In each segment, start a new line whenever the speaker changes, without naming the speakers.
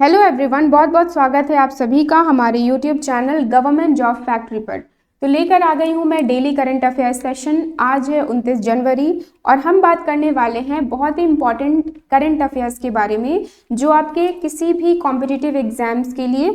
Hello everyone, बहुत बहुत स्वागत है आप सभी का हमारे YouTube channel government job factory पर। तो लेकर आ गई हूँ मैं डेली करंट अफेयर्स सेशन। आज है 29 जनवरी और हम बात करने वाले हैं बहुत ही इंपॉर्टेंट करंट अफेयर्स के बारे में जो आपके किसी भी कॉम्पिटिटिव एग्जाम्स के लिए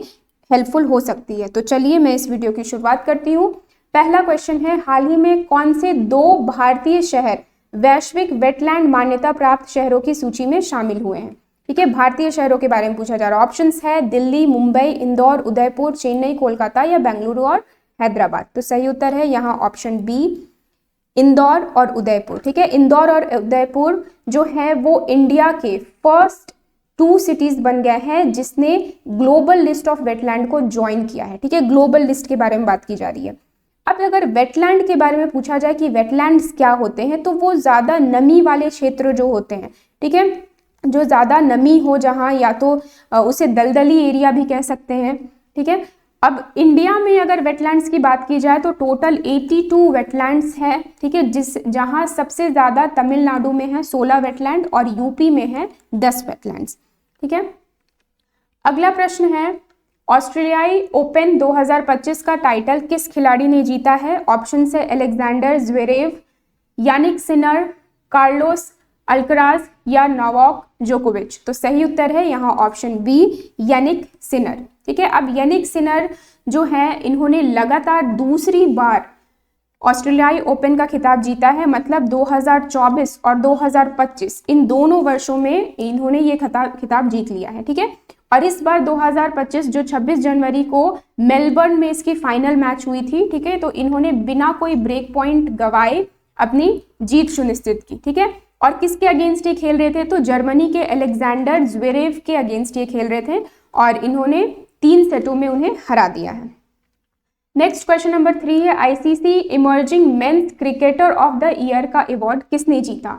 हेल्पफुल हो सकती है। तो चलिए मैं इस वीडियो की शुरुआत करती हूँ। पहला क्वेश्चन है, हाल ही में कौन से 2 भारतीय शहर वैश्विक वेटलैंड मान्यता प्राप्त शहरों की सूची में शामिल हुए हैं? ठीक है, भारतीय शहरों के बारे में पूछा जा रहा है। ऑप्शंस है दिल्ली, मुंबई, इंदौर, उदयपुर, चेन्नई, कोलकाता या बेंगलुरु और हैदराबाद। तो सही उत्तर है यहाँ ऑप्शन बी, इंदौर और उदयपुर। ठीक है, इंदौर और उदयपुर जो है वो इंडिया के फर्स्ट 2 सिटीज बन गए हैं जिसने ग्लोबल लिस्ट ऑफ वेटलैंड को ज्वाइन किया है। ठीक है, ग्लोबल लिस्ट के बारे में बात की जा रही है। अब अगर वेटलैंड के बारे में पूछा जाए कि वेटलैंड्स क्या होते हैं, तो वो ज्यादा नमी वाले क्षेत्र जो होते हैं, ठीक है, जो ज़्यादा नमी हो, जहाँ या तो उसे दलदली एरिया भी कह सकते हैं। ठीक है, अब इंडिया में अगर वेटलैंड्स की बात की जाए तो टोटल 82 वेटलैंड्स है। ठीक है, जहाँ सबसे ज़्यादा तमिलनाडु में है 16 वेटलैंड और यूपी में है 10 वेटलैंड्स। ठीक है, अगला प्रश्न है, ऑस्ट्रेलियाई ओपन 2025 का टाइटल किस खिलाड़ी ने जीता है? ऑप्शन है Alexander Zverev, Jannik Sinner, Carlos Alcaraz या नोवाक जोकोविच। तो सही उत्तर है यहाँ ऑप्शन बी, यानिक सिनर। ठीक है, अब यानिक सिनर जो है इन्होंने लगातार दूसरी बार ऑस्ट्रेलियाई ओपन का खिताब जीता है। मतलब 2024 और 2025 इन दोनों वर्षों में इन्होंने ये खिताब जीत लिया है। ठीक है, और इस बार 2025 जो 26 जनवरी को मेलबर्न में इसकी फाइनल मैच हुई थी, ठीक है, तो इन्होंने बिना कोई ब्रेक पॉइंट गवाए अपनी जीत सुनिश्चित की। ठीक है, और किसके अगेंस्ट ये खेल रहे थे? तो जर्मनी के अलेक्जेंडर ज्वेरेव के अगेंस्ट ये खेल रहे थे और इन्होंने 3 सेटों में उन्हें हरा दिया है। नेक्स्ट क्वेश्चन नंबर 3 है, ICC emerging men's cricketer of the year का अवार्ड किसने जीता?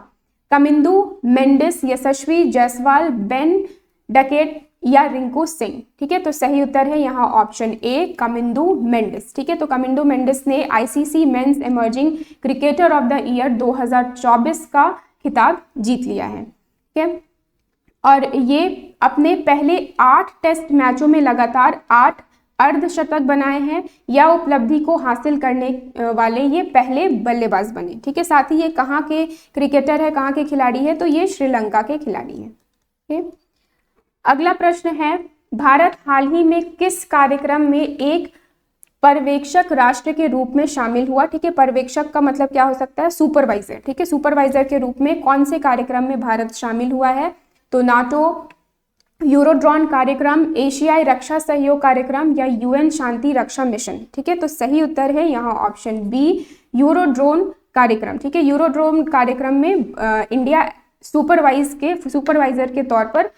कमिंदु, मेंडिस, यशस्वी जायसवाल, बेन डकेट या रिंकू सिंह। ठीक है, तो सही उत्तर है यहाँ ऑप्शन ए, कमिंदु मेंडिस। ठीक है, तो कमिंदु मेंडिस ने ICC men's emerging cricketer of the year 2024 का खिताब जीत लिया है। ठीक है, और ये अपने पहले 8 टेस्ट मैचों में लगातार 8 अर्धशतक बनाए हैं। या उपलब्धि को हासिल करने वाले ये पहले बल्लेबाज बने। ठीक है, साथ ही ये कहाँ के क्रिकेटर है, कहाँ के खिलाड़ी है? तो ये श्रीलंका के खिलाड़ी है। ठीक है, अगला प्रश्न है, भारत हाल ही में किस कार्यक्रम में एक पर्यवेक्षक राष्ट्र के रूप में शामिल हुआ? ठीक है, पर्यवेक्षक का मतलब क्या हो सकता है? सुपरवाइजर। ठीक है, सुपरवाइजर के रूप में कौन से कार्यक्रम में भारत शामिल हुआ है? तो नाटो, यूरोड्रोन कार्यक्रम, एशियाई रक्षा सहयोग कार्यक्रम या यूएन शांति रक्षा मिशन। ठीक है, तो सही उत्तर है यहाँ ऑप्शन बी, यूरोड्रोन कार्यक्रम। ठीक है, यूरोड्रोन कार्यक्रम में इंडिया सुपरवाइजर के तौर पर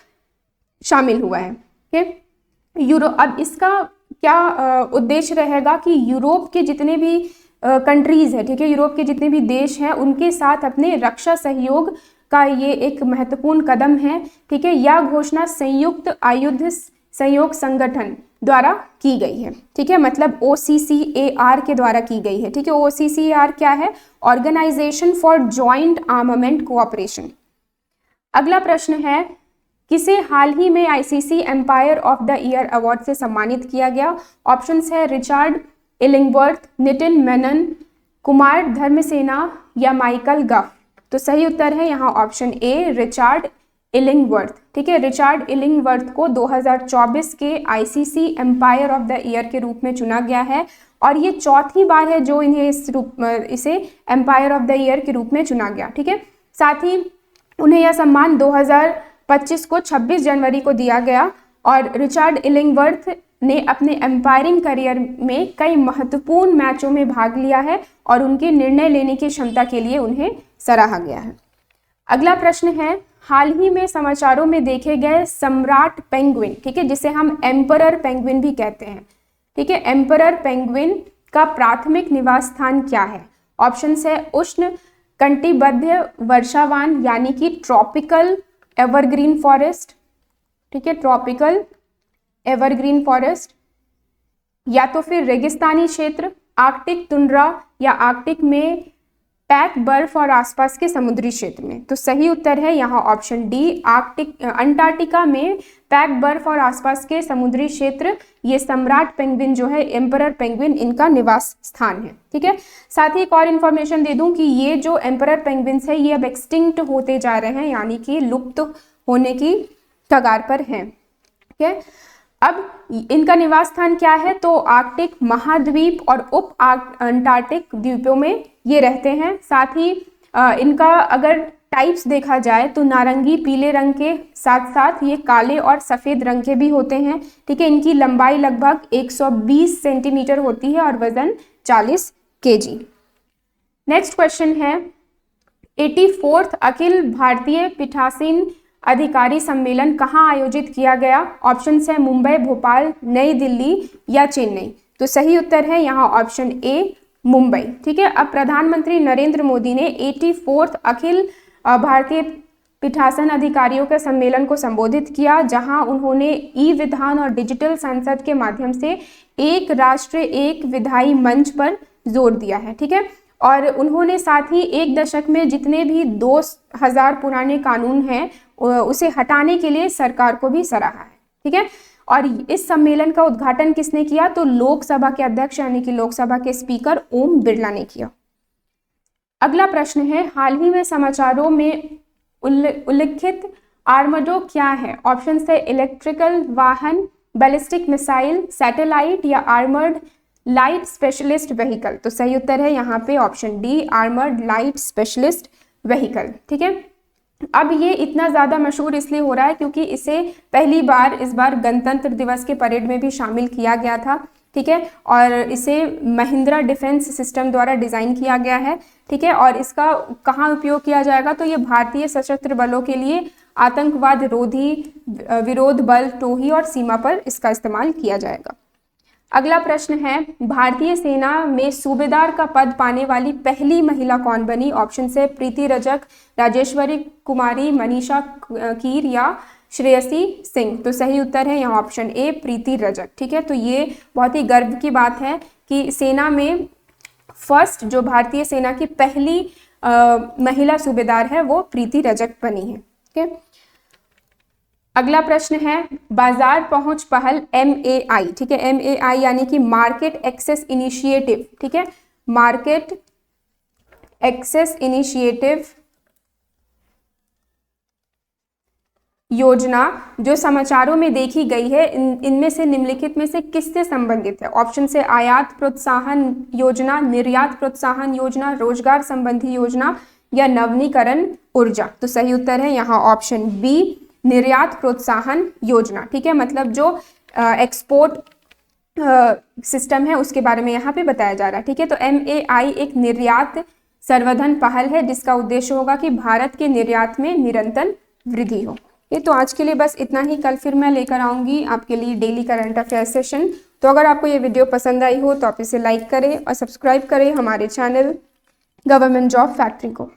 शामिल हुआ है। ठीक है, अब इसका क्या उद्देश्य रहेगा कि यूरोप के जितने भी कंट्रीज है, ठीक है, यूरोप के जितने भी देश हैं उनके साथ अपने रक्षा सहयोग का ये एक महत्वपूर्ण कदम है। ठीक है, यह घोषणा संयुक्त आयुध सहयोग संगठन द्वारा की गई है। ठीक है, मतलब OCCAR के द्वारा की गई है। ठीक है, OCCAR क्या है? Organisation for joint armament cooperation. अगला प्रश्न है, किसे हाल ही में ICC umpire of the year award से सम्मानित किया गया? ऑप्शंस है रिचर्ड इलिंगवर्थ, नितिन मेनन, कुमार धर्मसेना या माइकल गफ। तो सही उत्तर है यहाँ ऑप्शन ए, रिचर्ड इलिंगवर्थ। ठीक है, रिचर्ड इलिंगवर्थ को 2024 के ICC umpire of the year के रूप में चुना गया है और ये चौथी बार है जो इन्हें इसे एम्पायर ऑफ द ईयर के रूप में चुना गया। ठीक है, साथ ही उन्हें यह सम्मान 2025 को 26 जनवरी को दिया गया और रिचर्ड इलिंगवर्थ ने अपने एम्पायरिंग करियर में कई महत्वपूर्ण मैचों में भाग लिया है और उनके निर्णय लेने की क्षमता के लिए उन्हें सराहा गया है। अगला प्रश्न है, हाल ही में समाचारों में देखे गए सम्राट पेंगुइन, ठीक है, जिसे हम एम्परर पेंगुइन भी कहते हैं। ठीक है, एम्परर पेंगुइन का प्राथमिक निवास स्थान क्या है? ऑप्शंस है उष्ण कटिबंधीय वर्षावन यानी कि ट्रॉपिकल एवरग्रीन फॉरेस्ट। ठीक है, ट्रॉपिकल एवरग्रीन फॉरेस्ट, या तो फिर रेगिस्तानी क्षेत्र, आर्कटिक टुंड्रा या आर्कटिक में पैक बर्फ और आसपास के समुद्री क्षेत्र में। तो सही उत्तर है यहाँ ऑप्शन डी, आर्कटिक अंटार्कटिका में पैक बर्फ और आसपास के समुद्री क्षेत्र, ये सम्राट पेंगुइन जो है, एम्परर पेंगुइन, इनका निवास स्थान है। ठीक है, साथ ही एक और इन्फॉर्मेशन दे दूं कि ये जो एम्परर पेंगुइन्स है ये अब एक्सटिंक्ट होते जा रहे हैं, यानी कि लुप्त होने की कगार पर हैं। ठीक है, अब इनका निवास स्थान क्या है, तो आर्कटिक महाद्वीप और उप अंटार्कटिक द्वीपों में ये रहते हैं। साथ ही इनका अगर टाइप्स देखा जाए तो नारंगी पीले रंग के साथ साथ ये काले और सफ़ेद रंग के भी होते हैं। ठीक है, इनकी लंबाई लगभग 120 सेंटीमीटर होती है और वजन 40 केजी। नेक्स्ट क्वेश्चन है 84th अखिल भारतीय पीठासीन अधिकारी सम्मेलन कहाँ आयोजित किया गया? ऑप्शंस है मुंबई, भोपाल, नई दिल्ली या चेन्नई। तो सही उत्तर है यहाँ ऑप्शन ए, मुंबई। ठीक है, अब प्रधानमंत्री नरेंद्र मोदी ने 84th अखिल भारतीय पीठासन अधिकारियों के सम्मेलन को संबोधित किया, जहां उन्होंने ई विधान और डिजिटल संसद के माध्यम से एक राष्ट्र एक विधायी मंच पर जोर दिया है। ठीक है, और उन्होंने साथ ही एक दशक में जितने भी 2000 पुराने कानून हैं उसे हटाने के लिए सरकार को भी सराहा है। ठीक है, और इस सम्मेलन का उद्घाटन किसने किया? तो लोकसभा के अध्यक्ष यानी कि लोकसभा के स्पीकर ओम बिरला ने किया। अगला प्रश्न है हाल ही में समाचारों में उल्लिखित आर्मडो क्या है? ऑप्शन है इलेक्ट्रिकल वाहन, बैलिस्टिक मिसाइल, सैटेलाइट या आर्मर्ड लाइट स्पेशलिस्ट व्हीकल। तो सही उत्तर है यहाँ पे option D, armoured light specialist vehicle. ठीक है, अब ये इतना ज़्यादा मशहूर इसलिए हो रहा है क्योंकि इसे पहली बार इस बार गणतंत्र दिवस के परेड में भी शामिल किया गया था। ठीक है, और इसे महिंद्रा डिफेंस सिस्टम द्वारा डिज़ाइन किया गया है। ठीक है, और इसका कहाँ उपयोग किया जाएगा? तो ये भारतीय सशस्त्र बलों के लिए आतंकवाद रोधी विरोध बल, टोही और सीमा पर इसका इस्तेमाल किया जाएगा। अगला प्रश्न है भारतीय सेना में सूबेदार का पद पाने वाली पहली महिला कौन बनी? ऑप्शन से प्रीति रजक, राजेश्वरी कुमारी, मनीषा कीर या श्रेयसी सिंह। तो सही उत्तर है यहाँ ऑप्शन ए, प्रीति रजक। ठीक है, तो ये बहुत ही गर्व की बात है कि सेना में फर्स्ट जो भारतीय सेना की पहली महिला सूबेदार है वो प्रीति रजक बनी है। ठीक है, अगला प्रश्न है बाजार पहुंच पहल MAI। ठीक है, MAI यानी कि मार्केट एक्सेस इनिशिएटिव। ठीक है, मार्केट एक्सेस इनिशिएटिव योजना जो समाचारों में देखी गई है, इनमें से निम्नलिखित में से किससे संबंधित है? ऑप्शन से आयात प्रोत्साहन योजना, निर्यात प्रोत्साहन योजना, रोजगार संबंधी योजना या नवीनीकरण ऊर्जा। तो सही उत्तर है यहाँ ऑप्शन बी, निर्यात प्रोत्साहन योजना। ठीक है, मतलब जो एक्सपोर्ट सिस्टम है उसके बारे में यहाँ पे बताया जा रहा है। ठीक है, तो MAI एक निर्यात संवर्धन पहल है जिसका उद्देश्य होगा कि भारत के निर्यात में निरंतर वृद्धि हो। ये तो आज के लिए बस इतना ही। कल फिर मैं लेकर आऊँगी आपके लिए डेली करंट अफेयर सेशन। तो अगर आपको ये वीडियो पसंद आई हो तो आप इसे लाइक करें और सब्सक्राइब करें हमारे चैनल गवर्नमेंट जॉब फैक्ट्री को।